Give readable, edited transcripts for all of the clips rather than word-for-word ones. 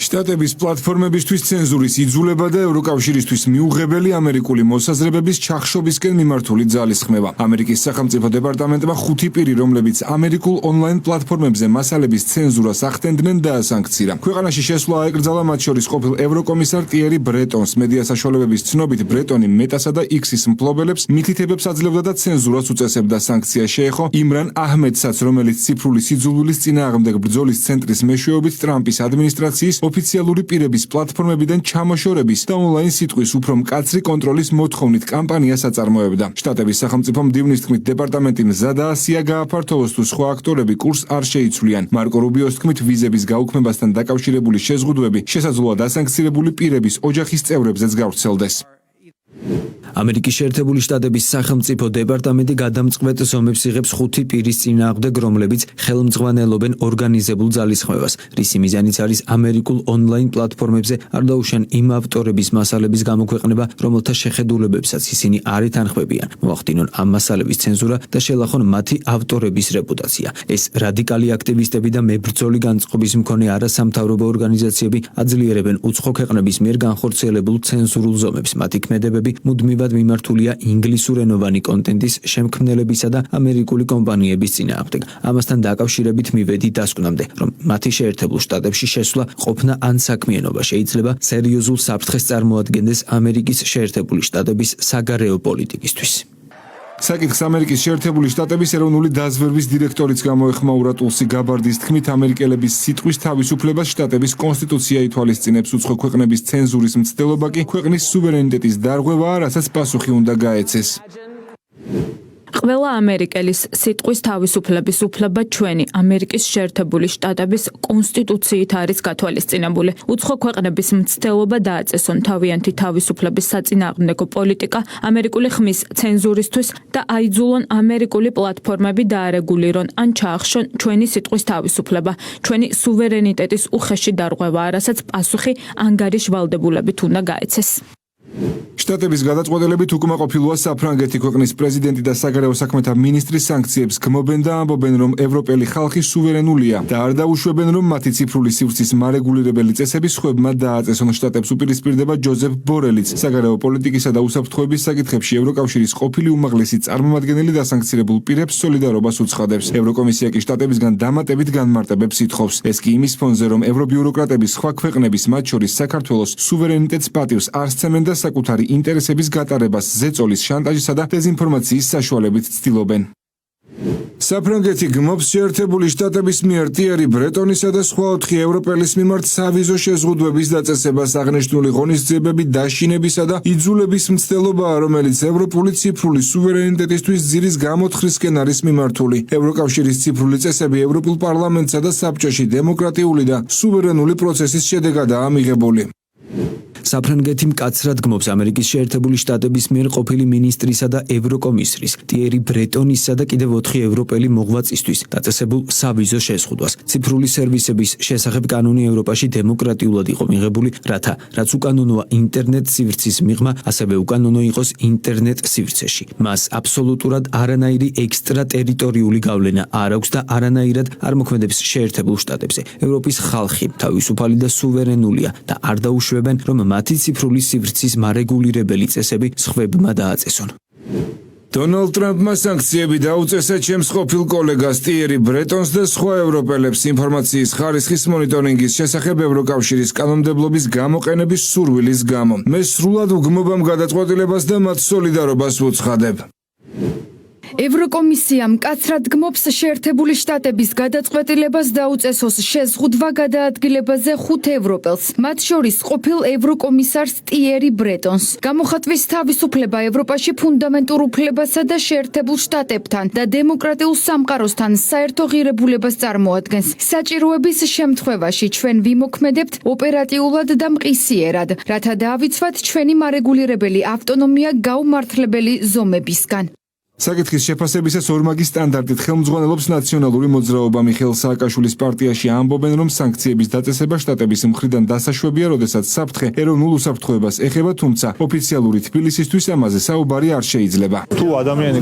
შტატების პლატფორმებისთვის ცენზურის იძულება და ევროკავშირისთვის მიუღებელი ამერიკული მოსაზრებების ჩახშობისკენ მიმართული ძალისხმევა. ამერიკის სახელმწიფო დეპარტამენტმა 5 პირი, რომლებიც ამერიკულ ონლაინ პლატფორმებზე მასალების ცენზურას ახდენდნენ, დაასანქცირა. ქვეყანაში შესვლა აეკრძალა მათ შორის ყოფილ ევროკომისარ ტიერი ბრეტონს. მედია საშუალებების ცნობით ბრეტონი მეტასა და X-ის მფლობელებს მითითებებს აძლევდა და ცენზურას უწესებდა. სანქცია შეეხო იმრან აჰმედსაც, რომელიც ციფრული სიძულვილის წინააღმდეგ ბრძოლის ცენტრის მეშვეობით ტრამპის ადმინისტრაციის ოფიციალური პირების პლატფორმებიდან ჩამოშორების და ონლაინ სიტყვის უფრო მკაცრი კონტროლის მოთხოვნით კამპანიას აწარმოებდა. შტატების სახელმწიფო მდივნის თქმით, დეპარტამენტი მზადაა სია გააფართოვოს თუ სხვა აქტორები კურსს არ შეიცვლიან. მარკო რუბიოს თქმით, ვიზების გაუქმებასთან დაკავშირებული შეზღუდვები შესაძლოა დასანქცირებული პირების ოჯახის წევრებზეც გავრცელდეს. ამერიკის შეერთებული შტატების სახელმწიფო დეპარტამენტი გადამწყვეტ ზომებს იღებს 5 პირის წინააღმდეგ, რომლებიც ხელმძღვანელობენ ორგანიზებულ ძალისხმევას, რისი მიზანიც არის ამერიკულ ონლაინ პლატფორმებზე არ დაუშვან იმ ავტორების მასალების გამოქვეყნება, რომელთა შეხედულებებსაც ისინი არ ეთანხმებიან, მოახდინონ ამ მასალების ცენზურა და შელახონ მათი ავტორების რეპუტაცია. ეს რადიკალი აქტივისტები და მებრძოლი განწყობის მქონე არასამთავრობო ორგანიზაციები აძლიერებენ უცხო ქვეყნების მიერ განხორციელებულ ცენზურულ ზომებს. მათი ქმედებები მუდმივად მიმართულია ინგლისურენოვანი კონტენტის შემქმნელებისა და ამერიკული კომპანიების წინააღმდეგ. ამასთან დაკავშირებით მივედი დასკვნამდე, რომ მათი შეერთებულ შტატებში შესვლა, ყოფნა ან საქმიანობა შეიძლება სერიოზულ საფრთხეს წარმოადგენდეს ამერიკის შეერთებული შტატების საგარეო პოლიტიკისთვის. საკითხს ამერიკის შეერთებული შტატების ეროვნული დაზვერვის დირექტორიც გამოეხმაურა. ტულსი გაბარდის თქმით, ამერიკელების სიტყვის თავისუფლებას შტატების კონსტიტუცია ითვალისწინებს. უცხო ქვეყნების ცენზურის მცდელობა კი ქვეყნის სუვერენიტეტის დარღვევაა, რასაც პასუხი უნდა გაეცეს. ყველა ამერიკელის სიტყვის თავისუფლების უფლება ჩვენი ამერიკის შეერთებული შტატების კონსტიტუციით არის გათვალისწინებული. უცხო ქვეყნების მცდელობა დააწესონ თავიანთი თავისუფლების საწინააღმდეგო პოლიტიკა ამერიკული ხმის ცენზურისთვის და აიძულონ ამერიკული პლატფორმები დაარეგულირონ ან ჩაახშონ ჩვენი სიტყვის თავისუფლება. ჩვენი სუვერენიტეტის უხეში დარღვევაა, რასაც პასუხი ანგარიშ ვალდებულებით უნდა გაეცეს. შტატების გადაწყვეტილებით უკმაყოფილოა საფრანგეთი. ქვეყნის პრეზიდენტი და საგარეო საქმეთა მინისტრი სანქციებს გმობენ და ამბობენ, რომ ევროპელი ხალხი სუვერენულია და არ დაუშვებენ, რომ მათი ციფრული სივრცის მარეგულირებელი წესები სხვებმა დააწესონ. შტატებს უპირისპირდება ჯოზეფ ბორელიც, საგარეო პოლიტიკისა და უსაფრთხოების საკითხებში ევროკავშირის ყოფილი უმაღლესი წარმომადგენელი დასანქცირებულ პირებს სოლიდარობას უცხადებს. ევროკომისია კი შტატებისგან დამატებით განმარტებებს ითხოვს. ეს კი იმის ფონზე, რომ ევრობიუროკრატები სხვა ქვეყნების, მათ შორის საქართველოს სუვერენიტეტს პატივს არ სცემენ და საკუთარი ინტერესების გატარებას ზეწოლის, შანტაჟისა და დეზინფორმაციის საშუალებით ცდილობენ. საფრანგეთი გმობს შეერთებული შტატების მიერ ტიერი ბრეტონისა და სხვა 4 ევროპელის მიმართ სავიზო შეზღუდვების დაწესებას. აღნიშნული ღონისძიებები დაშინებისა და იძულების მცდელობაა, რომელიც ევროპული ციფრული სუვერენიტეტისთვის ძირის გამოთხრისკენ არის მიმართული. ევროკავშირის ციფრული წესები ევროპულ პარლამენტსა და საბჭოში დემოკრატიული და სუვერენული პროცესის შედეგადაა მიღებული. საფრანგეთი მკაცრად გმობს ამერიკის შეერთებული შტატების მიერ ყოფილი მინისტრისა და ევროკომისრის ტიერი ბრეტონისა და კიდევ 4 ევროპელი მოღვაწისთვის დაწესებულ სავიზო შეზღუდვას. ციფრული სერვისების შესახებ კანონი ევროპაში დემოკრატიულად იყო მიღებული, რათა რაც უკანონოა ინტერნეტ სივრცის მიღმა, ასევე უკანონო იყოს ინტერნეტ სივრცეში. მას აბსოლუტურად არანაირი ექსტრატერიტორიული გავლენა არ აქვს და არანაირად არ მოქმედებს შეერთებულ შტატებზე. ევროპის ხალხი თავისუფალი და სუვერენულია და არ დაუშვებენ, რომ მათი ციფრული სივრცის მარეგულირებელი წესები სხვებმა დააწესონ. დონალდ ტრამპმა სანქციები დაუწესა ჩემს ყოფილ კოლეგას ტიერი ბრეტონს და სხვა ევროპელებს ინფორმაციის ხარისხის მონიტორინგის შესახებ ევროკავშირის კანონმდებლობის გამოყენების სურვილის გამო. მე სრულად ვგმობ ამ გადაწყვეტილებას და მათ სოლიდარობას ვუცხადებ. ევროკომისია მკაცრად გმობს შეერთებული შტატების გადაწყვეტილებას დაუწესოს შეზღუდვა გადაადგილებაზე 5 ევროპელს, მათ შორის ყოფილ ევროკომისარს ტიერი ბრეტონს. გამოხატვის თავისუფლება ევროპაში ფუნდამენტურ უფლებასა და შეერთებულ შტატებთან და დემოკრატიულ სამყაროსთან საერთო ღირებულებას წარმოადგენს. საჭიროების შემთხვევაში ჩვენ ვიმოქმედებთ ოპერატიულად და მყისიერად, რათა დაავიცვათ ჩვენი მარეგულირებელი ავტონომია გაუმართლებელი ზომებისგან. საკითხის შეფასებისას ორმაგი სტანდარტით ხელმძღვანელობს ნაციონალური მოძრაობა. მიხეილ სააკაშვილის პარტიაში ამბობენ, რომ სანქციების დაწესება შტატების მხრიდან დასაშვებია, როდესაც საფრთხე ეროვნულ უსაფრთხოებას ეხება, თუმცა ოფიციალური თბილისისთვის ამაზე საუბარი არ შეიძლება. თუ ადამიანი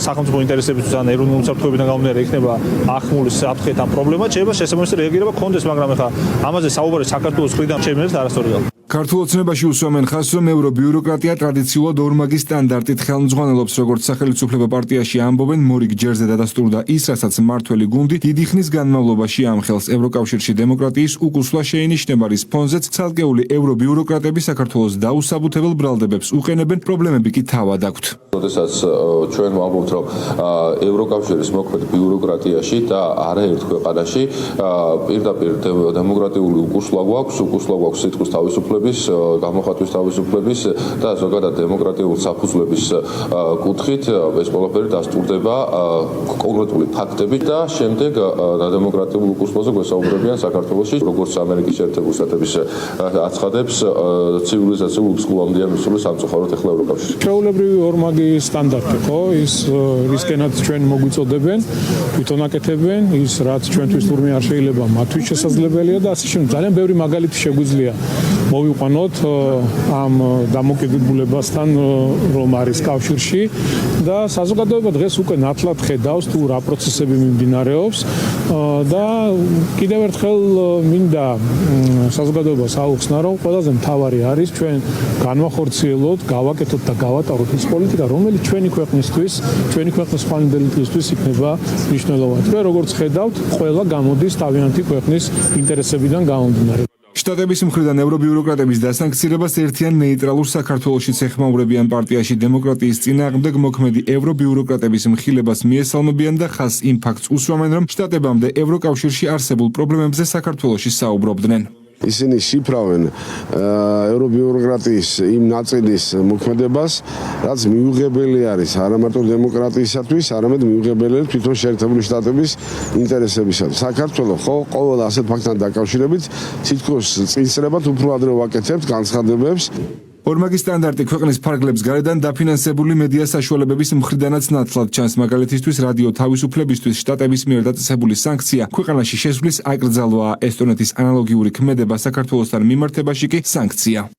სახელმწიფო ინტერესებისთვის ან ეროვნული უსაფრთხოებიდან გამომდინარე იქნება ახმული საფრთხეთან პრობლემა, შეიძლება შესაბამისი რეაგირება ქონდეს, მაგრამ ეხლა ამაზე საუბარი საქართველოს მხრიდან ჩემს არასწორია. ქართულ ოცნებაში უსვამენ ხაზს, რომ ევრობიუროკრატია ტრადიციულად ორმაგი სტანდარტით ხელმძღვანელობს, როგორც სახელმწიფო პარტიაში ამბობენ, მორიგ ჯერზე დადასტურდა ის, რასაც მმართველი გუნდი დიდი ხნის განმავლობაში ამხელს. ევროკავშირში დემოკრატიის უკუსვლა შეინიშნება, რის ფონზეც ცალკეული ევრობიუროკრატები საქართველოს დაუსაბუთებელ ბრალდებებს უყენებენ, პრობლემები კი თავად აქვთ. როდესაც ჩვენ ვამბობთ, რომ ევროკავშირის მოქმედ ბიუროკრატიაში და არაერთ ქვეყანაში პირდაპირ დემოკრატიული უკუსვლა გვაქვს სიტყვის თავისუფლების, გამოხატვის თავისუფლების და ზოგადად დემოკრატიული საფუძვლების კუთხით ეს ყველაფერი დასტურდება კონკრეტული ფაქტებით და შემდეგ დემოკრატიულ უკუსვლაზე გვესაუბრებიან საქართველოში, როგორც ამერიკის შეერთებული შტატების აცხადებს ცივილიზაციულ უცხოამდიან მსვლელ სამწუხაროდ ახლა ევროკავშირში. ჩვეულებრივი ორმაგი სტანდარტი, ხო, ის რისკენად ჩვენ მოგვიწოდებენ, თვითონ აკეთებენ, ის რაც ჩვენთვის თურმე არ შეიძლება, მათთვის შესაძლებელია და ასე შემდეგ. ძალიან ბევრი მაგალითი შეგვიძლია მოვიყვანოთ ამ დამოკიდებულებასთან, რომ არის კავშირში და საზოგადოება დღეს უკვე ნათლად ხედავს თუ რა პროცესები მიმდინარეობს და კიდევ ერთხელ მინდა საზოგადოებას აუხსნა, რომ ყველაზე მთავარი არის ჩვენ განვახორციელოთ, გავაკეთოთ და გავატაროთ ის პოლიტიკა, რომელიც ჩვენი ქვეყნისთვის, ჩვენი ქვეყნის ხმალინდელისთვის იქნება მნიშვნელოვანი. ჩვენ როგორც ხედავთ, ყველა გამოდის თავიანთი ქვეყნის ინტერესებიდან გამომდინარე. შტატების მხრიდან ევრობიუროკრატების დასანქცირებას ერთიან ნეიტრალურ საქართველოშიც ეხმაურებიან პარტიაში დემოკრატიის წინააღმდეგ მოქმედი ევრობიუროკრატების მხილებას მიესალმებიან და ხაზს იმ ფაქტს უსვამენ, რომ შტატებამდე ევროკავშირში არსებულ პრობლემებზე საქართველოში საუბრობდნენ. ისინი შიფრავენ ევრობიუროკრატიის იმ ნაწილის მოქმედებას, რაც მიუღებელი არის არა მარტო დემოკრატიისათვის, არამედ მიუღებელია თვითონ შეერთებული შტატების ინტერესებისათვის. საქართველოს ხო ყოველ ასეთ ფაქტთან დაკავშირებით თითქოს წინსრებად უფრო ადრე ვაკეთებთ განცხადებებს. ორმაგი სტანდარტი ქვეყნის ფარგლებს გარედან დაფინანსებული მედია საშუალებების მხრიდანაც ნათლად ჩანს. მაგალითისთვის რადიო თავისუფლებისთვის შტატების მიერ დაწესებული სანქცია ქვეყანაში შესვლის აკრძალვაა. ესტონეთის ანალოგიური ქმედება საქართველოსთან მიმართებაში კი სანქცია.